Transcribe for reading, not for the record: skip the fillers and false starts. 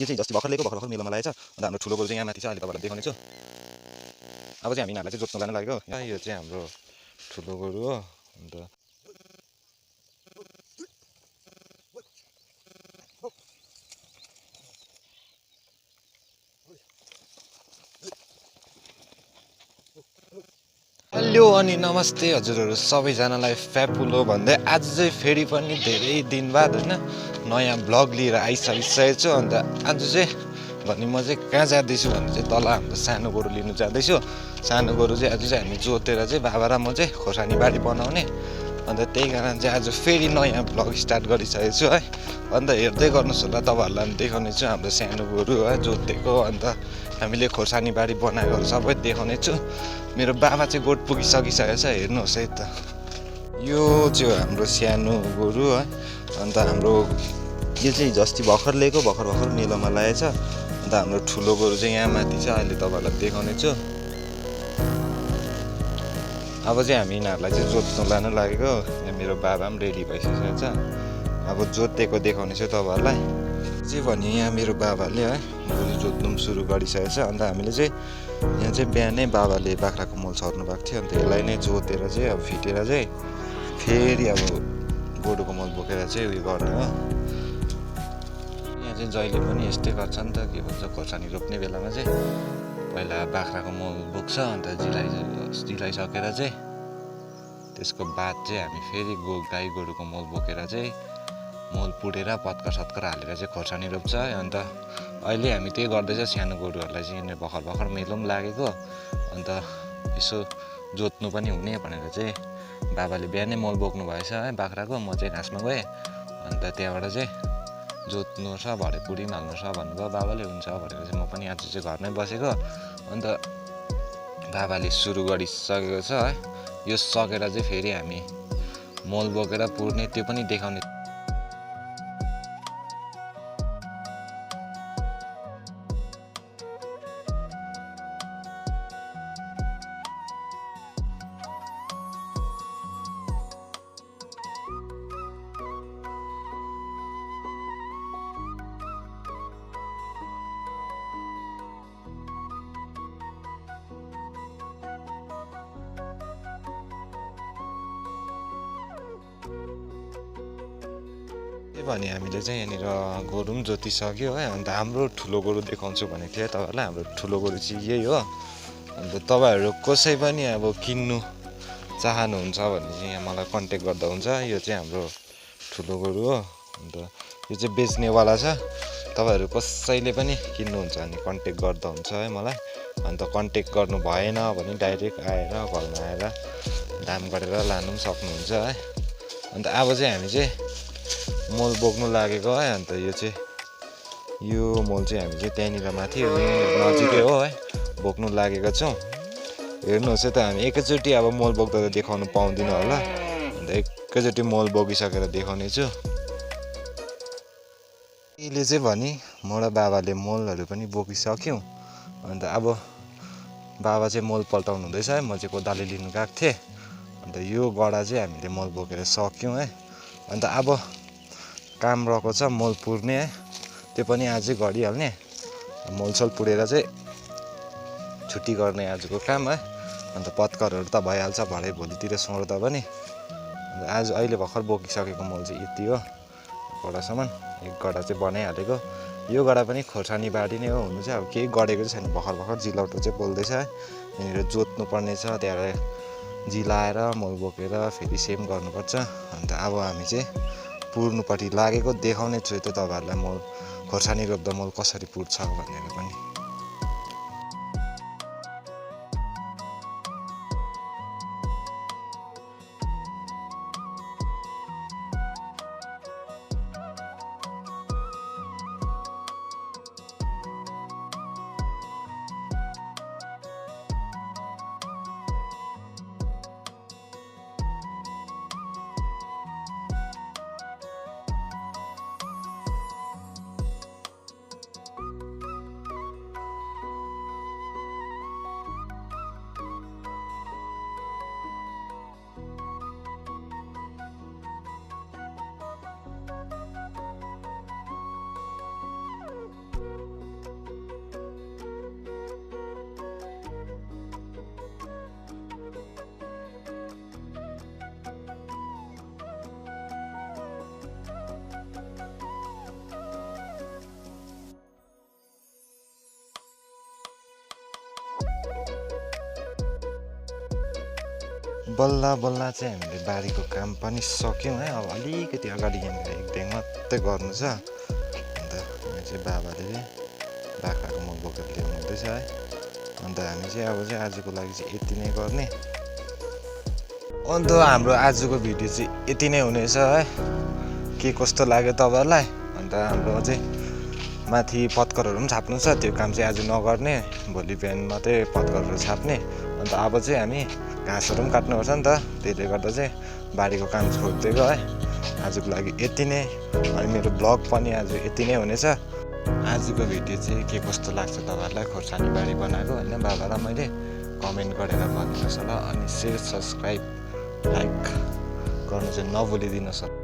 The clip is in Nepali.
यो चाहिँ जस्तो भर्खर मेलोमा लागेछ अन्त हाम्रो ठुलो गोरु चाहिँ यहाँ माथि छ अहिले तपाईहरुलाई देखाउने छु अब चाहिँ हामी यिनीहरुलाई चाहिँ जोत्न लान लागेको यो चाहिँ हाम्रो ठुलो गोरु हो अन्त हेलो अनि नमस्ते हजुरहरु सबैजनालाई फ्यापुलो भन्दै आज चाहिँ फेरि पनि धेरै दिन बाद हैन नयाँ ब्लग लिएर आइसकेको छु अन्त आज चाहिँ भनि म चाहिँ कहाँ जाँदैछु भने चाहिँ तल हाम्रो सानो गोरु लिनु जाँदैछु सानो गोरु चाहिँ आज चाहिँ हामी जोतेर चाहिँ बाबा र म चाहिँ खोर्सानी बारी बनाउने अन्त त्यही कारण चाहिँ आज फेरि नयाँ ब्लग स्टार्ट गरिसकेको छु है अन्त हेर्दै गर्नुस् होला तपाईहरुलाई पनि देखाउने छु हाम्रो सानो गोरु है जोतेको अन्त हामीले खोर्सानी बारी बनाएको सबै देखाउने छु मेरो बाबा चाहिँ गोठ पुगिसकिसकेको छ हेर्नुहोस् है त यो चाहिँ हाम्रो सानो गोरु है अन्त हाम्रो यो चाहिँ जस्ती भर्खर ल्याएको भर्खर मेलोमा लागेछ अन्त हाम्रो ठुलो गोरु चाहिँ यहाँ माथि छ अहिले तपाईहरुलाई देखाउने छु अब चाहिँ हामी यिनीहरुलाई चाहिँ जोत्न लान लागेको यहाँ मेरो बाबा पनि रेडी भइसकेको छ अब जोतेको देखाउने छु तपाईहरुलाई चाहिँ भने यहाँ मेरो बाबाले है गोरु जोत्नु पनि सुरु गरिसकेको छ अन्त हामीले चाहिँ यहाँ चाहिँ बिहानै बाबाले बाख्राको मल छर्नु भएको थियो अन्त यसलाई नै जोतेर चाहिँ अब फिटेर चाहिँ फेरि अब गोरुको मल बोकेर चाहिँ उयो गर्ने हो यहाँ चाहिँ जहिले पनि यस्तै गर्छ नि त के भन्छ खोर्सानी रोप्ने बेलामा चाहिँ पहिला बाख्राको मल बोक्छ अन्त जिलाइसकेर चाहिँ त्यसको बाद चाहिँ हामी फेरि गाई गोरुको मल बोकेर चाहिँ मल पुडेर पत्कर सत्कर हालेर चाहिँ खोर्सानी रोप्छ अन्त अहिले हामी त्यही गर्दैछ सानो गोरुहरूलाई चाहिँ यिनीहरू भर्खर मेलो पनि लागेको अन्त यसो जोत्नु पनि हुने भनेर चाहिँ बाबाले बिहानै मल बोक्नु भएछ है बाख्राको म चाहिँ घाँसमा गएँ अन्त त्यहाँबाट चाहिँ जोत्नु छ भरे पुडी पनि हाल्नु छ भन्नुभयो बाबाले हुन्छ भनेर चाहिँ म पनि आज चाहिँ घरमै बसेको अन्त बाबाले सुरु गरिसकेको छ है यो सकेर चाहिँ फेरि हामी मल बोकेर पुर्ने त्यो पनि देखाउने भने हामीले चाहिँ यहाँनिर गोरु पनि जोतिसक्यो है अन्त हाम्रो ठुलो गोरु देखाउँछु भनेको थिएँ तपाईहरुलाई हाम्रो ठुलो गोरु चाहिँ यही हो अन्त तपाईहरु कसै पनि अब किन्नु चाहनुहुन्छ भने चाहिँ यहाँ मलाई कन्ट्याक्ट गर्दा हुन्छ यो चाहिँ हाम्रो ठुलो गोरु हो अन्त यो चाहिँ बेच्नेवाला छ तपाईहरु कसैले पनि किन्नुहुन्छ भने कन्ट्याक्ट गर्दा हुन्छ है मलाई अन्त कन्ट्याक्ट गर्नु भएन भने डाइरेक्ट आएर घरमा आएर दाम गरेर लानु पनि सक्नुहुन्छ है अन्त अब चाहिँ हामी चाहिँ मल बोक्नु लागेको है अन्त यो मल चाहिँ हामी चाहिँ त्यहाँनिर माथि नजिकै हो है बोक्नु लागेको छौँ हेर्नुहोस् है त हामी एकैचोटि अब मल बोक्दा त देखाउनु पाउँदिनँ होला अन्त एकैचोटि मल बोकिसकेर देखाउने छु यसले चाहिँ भने म र बाबाले मलहरू पनि बोकिसक्यौँ अन्त अब बाबा चाहिँ मल पल्टाउनु हुँदैछ है म चाहिँ कोदाले लिनु गएको थिएँ अन्त यो गडा चाहिँ हामीले मल बोकेर सक्यौँ है अन्त अब काम रहेको छ मल पुर्ने है त्यो पनि आजै गरिहाल्ने मलसल पुरेर चाहिँ छुट्टी गर्ने आजको काम है अन्त पत्करहरू त भइहाल्छ भरे भोलितिर सोर्दा पनि अन्त आज अहिले भर्खर बोकिसकेको मल चाहिँ यति हो गडासम्म एक गडा चाहिँ बनाइहालेको यो गडा पनि खोर्सानी बारी नै हो हुनु चाहिँ अब केही गरेको चाहिँ छैन भर्खर जिलौटो चाहिँ बोल्दैछ है यहाँनिर जोत्नु पर्ने छ त्यहाँबाट जिलाएर मल बोकेर फेरि सेम गर्नुपर्छ अन्त अब हामी चाहिँ पुर्नुपट्टि लागेको देखाउने छु त तपाईहरुलाई मल खोर्सानी रोप्दा मल कसरी पुर्छ भनेर पनि बल्ल बल्ल चाहिँ हामीले बारीको काम पनि सक्यौँ है। अब अलिकति अगाडि यहाँनिर एक ढ्याङ मात्रै गर्नु छ। अन्त यहाँ चाहिँ बाबाले बाख्राको मल बोकेर ल्याउनु हुँदैछ है। अन्त हामी चाहिँ अब चाहिँ आजको लागि चाहिँ यति नै गर्ने। अन्त हाम्रो आजको भिडियो चाहिँ यति नै हुनेछ है। के कस्तो लाग्यो तपाईँहरूलाई? अन्त हाम्रो अझै माथि पत्करहरू पनि छाप्नु छ, त्यो काम चाहिँ आज नगर्ने, भोलि बिहान मात्रै पत्करहरू छाप्ने। अन्त अब चाहिँ हामी घाँसहरू पनि काट्नुपर्छ नि त, त्यसले गर्दा चाहिँ बारीको काम छोडिदिएको है। आजको लागि यति नै। अनि मेरो ब्लग पनि आज यति नै हुनेछ। आजको भिडियो चाहिँ के कस्तो लाग्छ तपाईँहरूलाई, खोर्सानी बारी बनाएको होइन बाबालाई मैले, कमेन्ट गरेर भनिदिनुहोस् होला। अनि सेयर, सब्सक्राइब, लाइक गर्नु चाहिँ नभुलिदिनुहोस् होला।